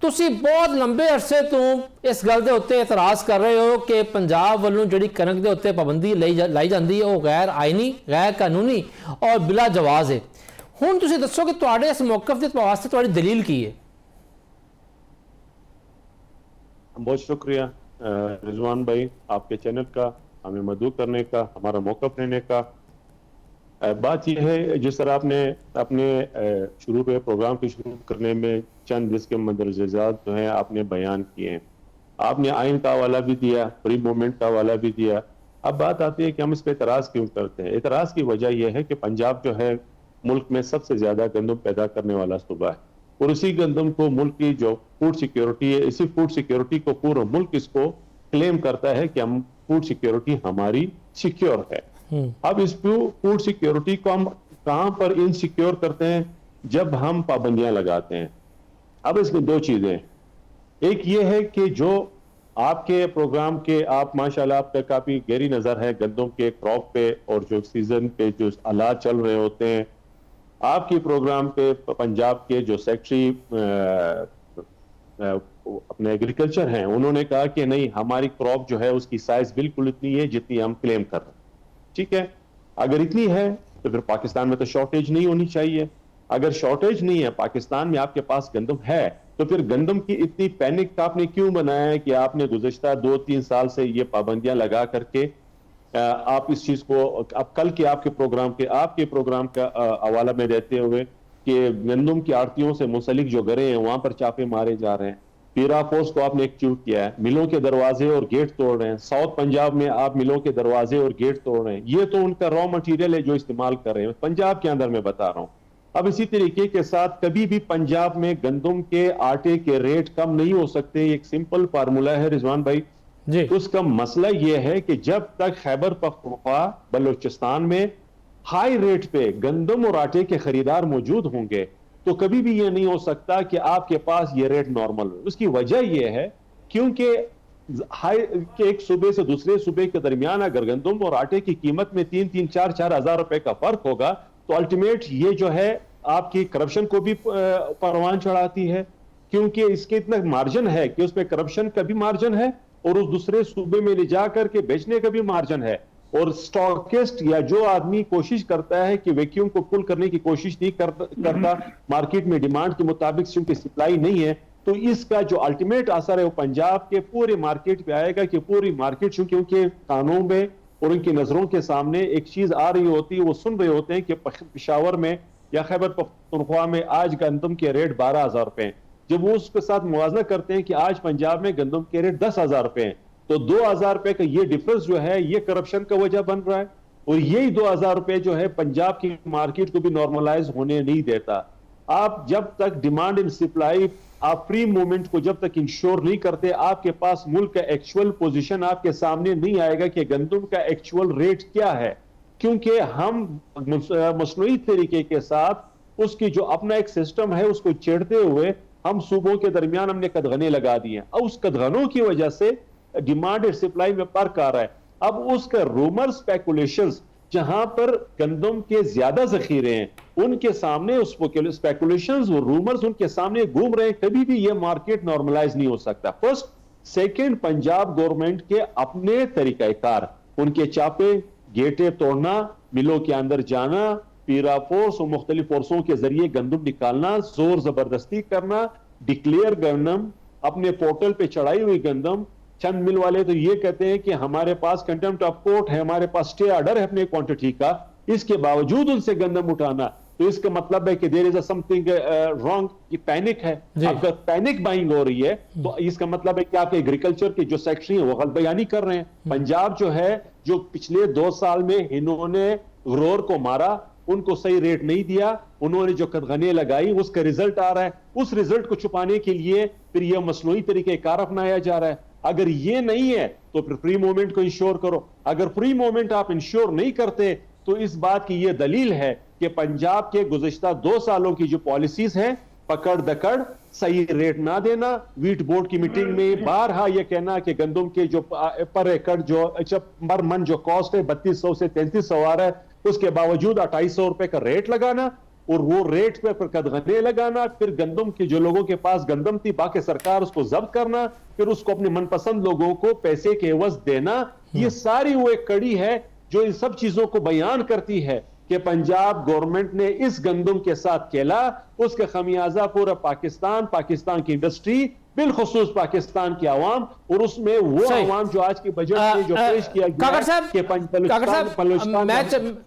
ਤੁਸੀਂ ਬਹੁਤ ਲੰਬੇ ਅਰਸੇ ਤੋਂ ਇਸ ਗੱਲ ਦੇ ਉੱਤੇ ਇਤਰਾਜ਼ ਕਰ ਰਹੇ ਹੋ ਕਿ ਪੰਜਾਬ ਵੱਲੋਂ ਜਿਹੜੀ ਕਣਕ ਦੇ ਉੱਤੇ ਪਾਬੰਦੀ ਲਾਈ ਜਾਂਦੀ ਹੈ ਉਹ ਗੈਰ ਆਇਨੀ, ਗੈਰ ਕਾਨੂੰਨੀ ਔਰ ਬਿਲਾ ਜਵਾਜ਼ ਹੈ। ਹੁਣ ਤੁਸੀਂ ਦੱਸੋ ਕਿ ਤੁਹਾਡੇ ਇਸ ਮੌਕਫ ਦੇ ਵਾਸਤੇ ਤੁਹਾਡੀ ਦਲੀਲ ਕੀ ਹੈ? बहुत शुक्रिया रिजवान भाई, आपके चैनल का हमें मदऊ करने का, हमारा मौक़िफ़ लेने का। बात यह है, जिस तरह आपने अपने शुरू पे प्रोग्राम की शुरू करने में चंद इसके मंदरजात जो हैं आपने बयान किए हैं। आपने आइन का हवाला भी दिया, फ्री मूवमेंट का हवाला भी दिया। अब बात आती है कि हम इस पर एतराज़ क्यों करते हैं। एतराज़ की वजह यह है कि पंजाब जो है मुल्क में सबसे ज़्यादा गंदम पैदा करने वाला सूबा है, और इसी गंदम को मुल्क की जो फूड सिक्योरिटी है, इसी फूड सिक्योरिटी को पूरा मुल्क इसको क्लेम करता है कि हम फूड सिक्योरिटी हमारी सिक्योर है। अब इस फूड सिक्योरिटी को हम कहां पर इनसिक्योर करते हैं? जब हम पाबंदियां लगाते हैं। अब इसमें दो चीजें, एक ये है कि जो आपके प्रोग्राम के आप माशाल्लाह आप पे काफी गहरी नजर है गंदम के क्रॉप पे और जो सीजन पे जो हालात चल रहे होते हैं। आपकी प्रोग्राम पे पंजाब के जो सेक्रेटरी अपने एग्रीकल्चर हैं, उन्होंने कहा कि नहीं, हमारी क्रॉप जो है उसकी साइज बिल्कुल इतनी है जितनी हम क्लेम कर रहे हैं। ठीक है, अगर इतनी है तो फिर पाकिस्तान में तो शॉर्टेज नहीं होनी चाहिए। अगर शॉर्टेज नहीं है, पाकिस्तान में आपके पास गंदम है, तो फिर गंदम की इतनी पैनिक आपने क्यों बनाया है कि आपने गुज़श्ता 2-3 साल से ये पाबंदियां लगा करके आप इस चीज को अब कल के आपके प्रोग्राम का हवाला में देते हुए कि गंदम की आड़तियों से मुंसलिक जो घरें हैं वहां पर चापे मारे जा रहे हैं। पीरा फोर्स को आपने एक चूक किया है, मिलों के दरवाजे और गेट तोड़ रहे हैं। साउथ पंजाब में आप मिलों के दरवाजे और गेट तोड़ रहे हैं। ये तो उनका रॉ मटीरियल है जो इस्तेमाल कर रहे हैं पंजाब के अंदर, मैं बता रहा हूं। अब इसी तरीके के साथ कभी भी पंजाब में गंदम के आटे के रेट कम नहीं हो सकते। एक सिंपल फार्मूला है रिजवान भाई जी। उसका मसला यह है कि जब तक खैबर पख्तूनख्वा बलूचिस्तान में हाई रेट पे गंदम और आटे के खरीदार मौजूद होंगे तो कभी भी यह नहीं हो सकता कि आपके पास ये रेट नॉर्मल हो। उसकी वजह यह है क्योंकि एक सूबे से दूसरे सूबे के दरमियान अगर गंदम और आटे की कीमत में 3-3, 4-4 हजार रुपए का फर्क होगा तो अल्टीमेट ये जो है आपकी करप्शन को भी परवान चढ़ाती है, क्योंकि इसके इतना मार्जिन है कि उसमें करप्शन का भी मार्जिन है और उस दूसरे सूबे में ले जा करके बेचने का भी मार्जिन है। और स्टॉकिस्ट या जो आदमी कोशिश करता है कि वैक्यूम को पुल करने की कोशिश नहीं करता, मार्केट में डिमांड के मुताबिक क्योंकि सप्लाई नहीं है, तो इसका जो अल्टीमेट असर है वो पंजाब के पूरे मार्केट पे आएगा कि पूरी मार्केट क्योंकि कानून में और उनकी नजरों के सामने एक चीज आ रही होती है, वो सुन रहे होते हैं कि पेशावर में या खैबर पख्तूनख्वा में आज गंदम के रेट 12,000 रुपए हैं। जब वो उसके साथ मुवाजना करते हैं कि आज पंजाब में गंदम के रेट 10,000 रुपए हैं, तो 2,000 रुपए का ये डिफरेंस जो है ये करप्शन का वजह बन रहा है। और यही 2,000 रुपए जो है पंजाब की मार्केट को भी नॉर्मलाइज होने नहीं देता। आप जब तक डिमांड एंड सप्लाई, आप फ्री मूवमेंट को जब तक इंश्योर नहीं करते, आपके पास मुल्क का एक्चुअल पोजीशन आपके सामने नहीं आएगा कि गंदम का एक्चुअल रेट क्या है। क्योंकि हम मसनूई तरीके के साथ उसकी जो अपना एक सिस्टम है उसको छेड़ते हुए हम सूबों के दरमियान हमने कदगने लगा दिए हैं। अब उस कदगनों की वजह से डिमांड और सप्लाई में फर्क आ रहा है। अब उसका रूमर स्पेकुलेशंस, जहां पर गंदम के ज्यादा जखीरे हैं उनके सामने उस स्पेकुलेशंस और रूमर्स उनके सामने घूम रहे हैं, कभी भी ये मार्केट नॉर्मलाइज नहीं हो सकता। फर्स्ट, सेकंड, पंजाब गवर्नमेंट के अपने तरीकाकार, उनके चापे गेटे तोड़ना, मिलों के अंदर जाना, पीरा फोर्स और मुख्तलिफ फोर्सों के जरिए गंदम निकालना, जोर जबरदस्ती करना, डिक्लेयर गंदम, अपने पोर्टल पे चढ़ाई हुई गंदम। चंद मिल वाले तो ये कहते हैं कि हमारे पास कंटेम्प्ट ऑफ कोर्ट है, हमारे पास स्टे ऑर्डर है अपने क्वांटिटी का, इसके बावजूद उनसे गंदम उठाना, तो इसका मतलब है कि देयर इज समथिंग रॉन्ग, ये पैनिक है। अगर पैनिक बाइंग हो रही है तो इसका मतलब है कि आप एग्रीकल्चर के जो सेक्रेटरी हैं वो गलत बयानी कर रहे हैं। पंजाब जो है, जो पिछले 2 साल में इन्होंने ग्रोअर को मारा, उनको सही रेट नहीं दिया, उन्होंने जो कदगने लगाई उसका रिजल्ट आ रहा है। उस रिजल्ट को छुपाने के लिए फिर यह मसनूई तरीके कार अपनाया जा रहा है। अगर ये नहीं है तो फिर फ्री मूवमेंट को इंश्योर करो। अगर फ्री मूवमेंट आप इंश्योर नहीं करते तो इस बात की यह दलील है कि पंजाब के गुज़श्ता 2 सालों की जो पॉलिसीज हैं, पकड़ दकड़, सही रेट ना देना, वीट बोर्ड की मीटिंग में बारहा यह कहना कि गंदम के जो पर एकड़ जो पर मन जो कॉस्ट है 3200 से 3300 आ रहा है, उसके बावजूद 2800 रुपए का रेट लगाना, और वो रेट पे फिर कदगने लगाना, फिर गंदम के जो लोगों के पास गंदम थी बाकी सरकार उसको जब्त करना, फिर उसको अपने मनपसंद लोगों को पैसे के एवज देना, ये सारी वो एक कड़ी है जो इन सब चीजों को बयान करती है कि पंजाब गवर्नमेंट ने इस गंदम के साथ खेला, उसका खमियाजा पूरा पाकिस्तान की इंडस्ट्री, बिलखुसूस पाकिस्तान की आवाम, और उसमें वो आवाम जो आज के बजट में जो पेश किया गया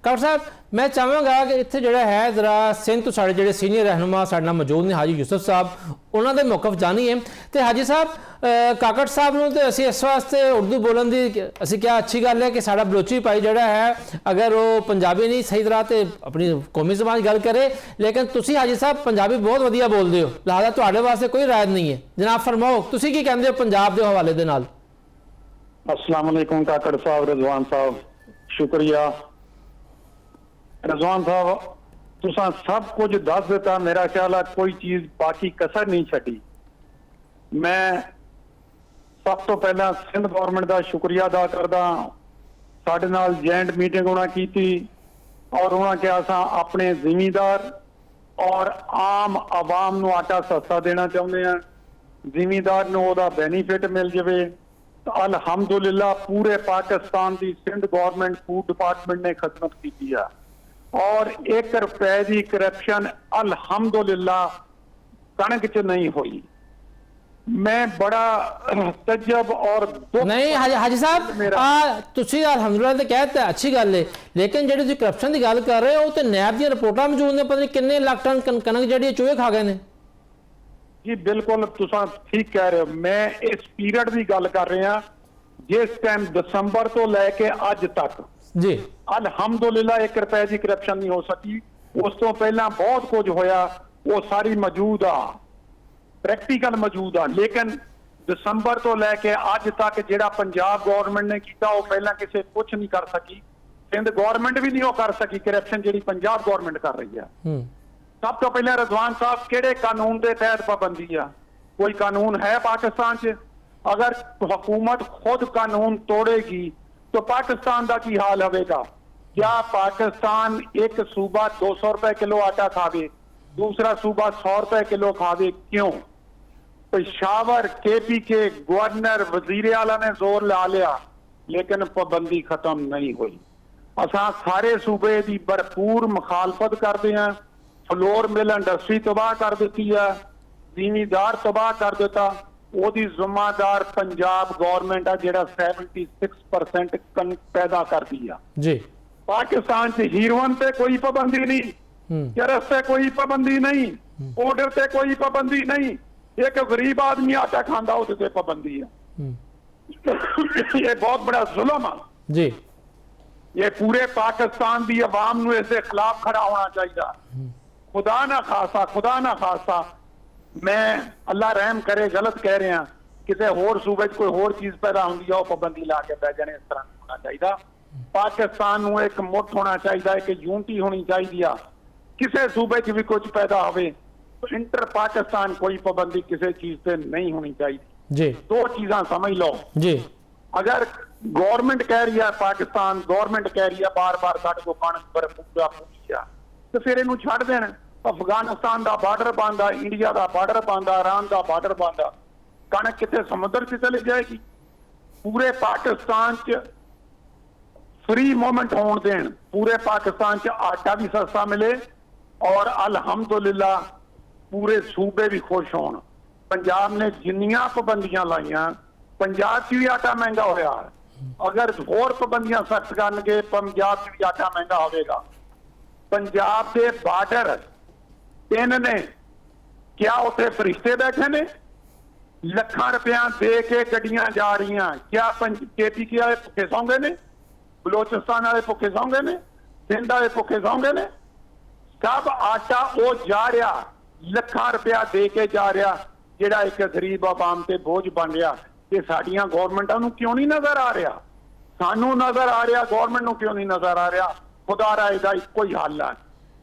काकड़ साहब मैं चाहांगा कि इत्थे जिहड़ा है जरा सिंध तो साडे जिहड़े सीनियर रहनुमा साडे नाल मौजूद ने हाजी यूसुफ साहब, उन्हां दे मौकफ जानी है। तो हाजी साहब काकड़ साहब नूं ते असीं इस वास्ते उर्दू बोलन दी असीं क्या अच्छी गल है कि साडा बलोची भाई जिहड़ा है अगर वो पंजाबी नहीं सही तरह ते अपनी कौमी ज़बान गल करे, लेकिन तुसीं हाजी साहब पंजाबी बहुत वधिया बोलदे हो, लिहाजा तुहाडे वास्ते कोई रायत नहीं है। जनाब फरमाओ तुसीं की कहंदे हो पंजाब दे हवाले दे नाल? अस्सलाम वालेकुम काकड़ साहब, रिजवान साहब, शुक्रिया। रिजवान साहब तुसां सब कुछ दस दिता, मेरा ख्याल है कोई चीज बाकी कसर नहीं छड़ी। मैं सब तो पहला सिंध गवर्नमेंट का शुक्रिया अदा करदा, साडे नाल जॉइंट मीटिंग उन्हां कीती और उन्हां कहा असां अपने जिमीदार और आम आवाम नूं आटा सस्ता देना चाहुंदे हां, जिमीदार नूं ओहदा बेनीफिट मिल जावे। अलहमदुलिल्लाह पूरे पाकिस्तान की सिंध गवर्नमेंट फूड डिपार्टमेंट ने खिदमत की है और 1 रुपए की करप्शन अलहमदुलिल्लाह कणक च नहीं हुई। मैं बड़ा तजब और नहीं हाजी साहब तुसी अलहमदुलिल्लाह ते कहते अच्छी गल है, लेकिन जेडी तुसी करप्शन की गल कर रहे हो तो नैब दी रिपोर्टां मौजूद ने, पता नहीं कितने लाख टन कणक जेडी चूहे खा गए ने। जी बिल्कुल तुसा ठीक कह रहे हो। मैं इस पीरियड की गल कर रहा जिस टाइम दिसंबर तो लैके अज तक जी अलहमदुलिल्लाह 1 रुपए की करप्शन नहीं हो सकी। उस तो पहला बहुत कुछ होया, वो सारी मौजूद आ, प्रैक्टिकल मौजूद आ, लेकिन दिसंबर तो लैके अज तक जिहड़ा पंजाब गवर्नमेंट ने किया वो पहला किसी कुछ नहीं कर सकी, सिंध गवर्नमेंट भी नहीं वो कर सकी करप्शन जिहड़ी पंजाब गवर्नमेंट कर रही है। सब तो पहले रिजवान साहब किहड़े कानून के तहत पाबंदी आ? कोई कानून है पाकिस्तान च? अगर हुकूमत खुद कानून तोड़ेगी तो पाकिस्तान का की हाल होगा? क्या पाकिस्तान एक सूबा 200 रुपए किलो आटा खावे, दूसरा सूबा 100 रुपए किलो खावे? क्यों? पेशावर KPK गवर्नर वजीर आला ने जोर ला लिया लेकिन पाबंदी खत्म नहीं हुई। असा सारे सूबे की भरपूर मुखालफत करते हैं। फ्लोर मिल इंडस्ट्री तबाह कर दी है, जिमीदार तबाह कर दिता, ओदी जिम्मेदार पंजाब गवर्नमेंट है जिहड़ा 76% कणक पैदा करती है जी। पाकिस्तान से हीरोइन पे कोई पाबंदी नहीं, चरस पे कोई पाबंदी नहीं, पाउडर पे कोई पाबंदी नहीं, एक गरीब आदमी आटा खांदा उस पे पाबंदी है। ये बहुत बड़ा जुल्म है जी। ये पूरे पाकिस्तान की अवाम नूं इसके खिलाफ खड़ा होना चाहिए। खुदा ना खासा मैं अल्लाह रहम करे गलत कह रहे हैं, किसी होर सूबे कोई होर चीज पैदा होंगी है पाबंदी ला के पै जाने, इस तरह होना चाहिए। पाकिस्तान नूं एक मुठ होना चाहिए, एक यूनिटी होनी चाहिए। किसी सूबे च भी कुछ पैदा हो तो इंटर पाकिस्तान कोई पाबंदी किसी चीज पे नहीं होनी चाहिए जी। 2 चीजा समझ लो जी। अगर गवर्नमेंट कह रही है, पाकिस्तान गवर्नमेंट कह रही है बार बार साढ़े को कणक पर पूरा पूरी तो फिर इनू छड़ देना। अफगानिस्तान का बार्डर बनता, इंडिया का बार्डर बनता, ईरान का बार्डर बनता, कणक कितने समुद्र से चली जाएगी? पूरे पाकिस्तान च फ्री मूवमेंट होने देन, पूरे पाकिस्तान च आटा भी सस्ता मिले और अलहमदुलिल्लाह पूरे सूबे भी खुश होन। पंजाब ने जिन्नियां पाबंदियां लाइया, पंजाब च भी आटा महंगा होया, अगर होर पाबंदियां सख्त करनगे पंजाब च भी आटा महंगा होगा। पंजाब के बार्डर 3 ने, क्या उत्थे फरिश्ते बैठे ने? ਲੱਖਾਂ रुपया दे के गड्डियां जा रही हैं, क्या KPK वाले भुखे सौंगे ने? बलोचिस्तान वाले भुखे सौंगे ने? सिंध वाले भुखे सौंगे ने? सब आटा वो जा रहा, ਲੱਖਾਂ रुपया दे के जा रहा, जिहड़ा एक गरीब आवाम ते बोझ बन रहा। ये साडियां गवर्नमेंटां नूं क्यों नहीं नजर आ रहा? सानू नजर आ रहा, गवर्नमेंट नूं क्यों नहीं नजर आ रहा? खुदा रा इहदा इक्को ही हल है,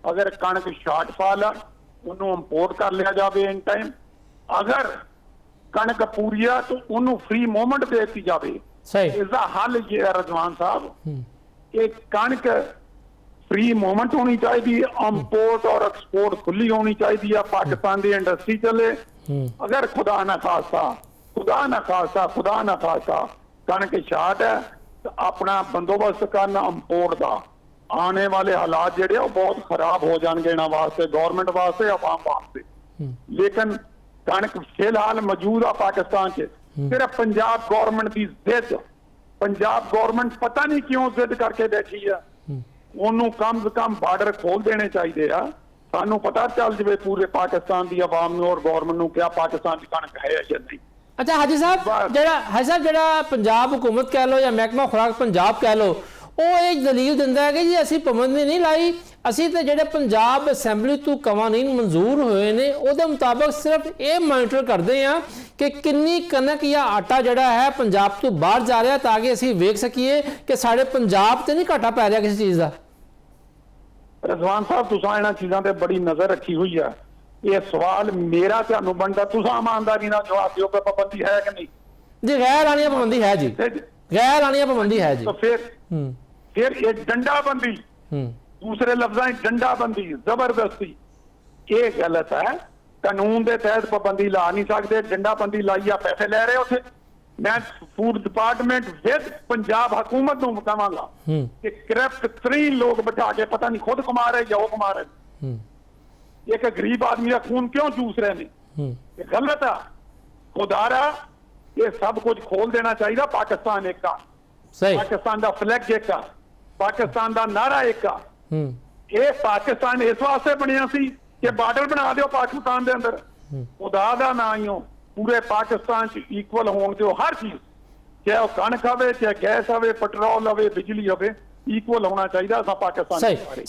अगर कणक शार्टफॉल है उन्होंने इंपोर्ट कर लिया जाए इन टाइम, अगर कणक पूरी है तो उन्होंने फ्री मूवमेंट दे दी जाए। इसका हल ये है रिजवान साहब कि कणक फ्री मूवमेंट होनी चाहिए, इंपोर्ट और एक्सपोर्ट खुली होनी चाहिए, पाकिस्तान की इंडस्ट्री चले। अगर खुदा ना खासा कणक शार्ट है तो अपना बंदोबस्त करना इंपोर्ट का। आने वाले हालात जेडे बहुत खराब हो जाएंगे इन्हां वास्ते, गवर्नमेंट वास्ते, अवाम वास्ते। लेकिन कणक फिलहाल मौजूद है पाकिस्तान च, सिर्फ पंजाब गवर्नमेंट की जिद, पंजाब गवर्नमेंट पता नहीं क्यों जिद करके बैठी है। ਉਹਨੂੰ कम से कम बार्डर खोल देने चाहिए आ, सानू पता चल जाए पूरे पाकिस्तान की आवाम ਨੂੰ और गवर्नमेंट ਨੂੰ क्या पाकिस्तान की कणक है या नहीं। अच्छा हाजी साहब ਜਿਹੜਾ पंजाब हुकूमत कह लो या महकमा खुराक पंजाब कह लो, ਉਹ ਇਹ ਦਲੀਲ ਦਿੰਦਾ ਹੈ ਕਿ ਜੀ ਅਸੀਂ ਪਾਬੰਦੀ ਨਹੀਂ ਲਾਈ, ਅਸੀਂ ਤੇ ਜਿਹੜੇ ਪੰਜਾਬ ਅਸੈਂਬਲੀ ਤੋਂ ਕਾਨੂੰਨ ਮਨਜ਼ੂਰ ਹੋਏ ਨੇ ਉਹਦੇ ਮੁਤਾਬਕ ਸਿਰਫ ਇਹ ਮੋਨੀਟਰ ਕਰਦੇ ਆ ਕਿ ਕਿੰਨੀ ਕਣਕ ਜਾਂ ਆਟਾ ਜਿਹੜਾ ਹੈ ਪੰਜਾਬ ਤੋਂ ਬਾਹਰ ਜਾ ਰਿਹਾ, ਤਾਂ ਕਿ ਅਸੀਂ ਵੇਖ ਸਕੀਏ ਕਿ ਸਾਡੇ ਪੰਜਾਬ ਤੇ ਨਹੀਂ ਘਾਟਾ ਪੈ ਰਿਹਾ ਕਿਸੇ ਚੀਜ਼ ਦਾ। रजवान साहब तुसां इन्हां चीज़ां ते बड़ी नज़र रखी हुई है, ये सवाल मेरा तुहानू बनदा, तुसां ईमानदारी नाल जवाब दिओ कि पाबंदी है कि नहीं जी। गैर आनिया पाबंदी है जी, गैर आनिया पाबंदी है जी। तो फिर ये डंडाबंदी, दूसरे लफ्ज़ां में डंडाबंदी, जबरदस्ती, ये गलत है। कानून के तहत पाबंदी ला नहीं सकते, डंडाबंदी लाइया पैसे ले रहे उसे। मैं फूड डिपार्टमेंट विद पंजाब हुकूमत को कहांगा कि करप्ट 3 लोग बैठा के पता नहीं खुद कमा रहे या वो कमा रहे, एक गरीब आदमी का खून क्यों चूस रहे हैं, ये गलत है। खुदारा ये सब कुछ खोल देना चाहिए। पाकिस्तान एक का, पाकिस्तान का फ्लैग एक का, पाकिस्तान का नारा एक का। ये पाकिस्तान इस वास्ते बनिया सी कि बार्डर बना दो पाकिस्तान के अंदर, खुदा का ना ही हो, पूरे पाकिस्तान इक्वल होने दो हर चीज, चाहे वो कणक हो, चाहे गैस हो, पेट्रोल हो, बिजली हो, इक्वल होना चाहिए। पाकिस्तान सही सही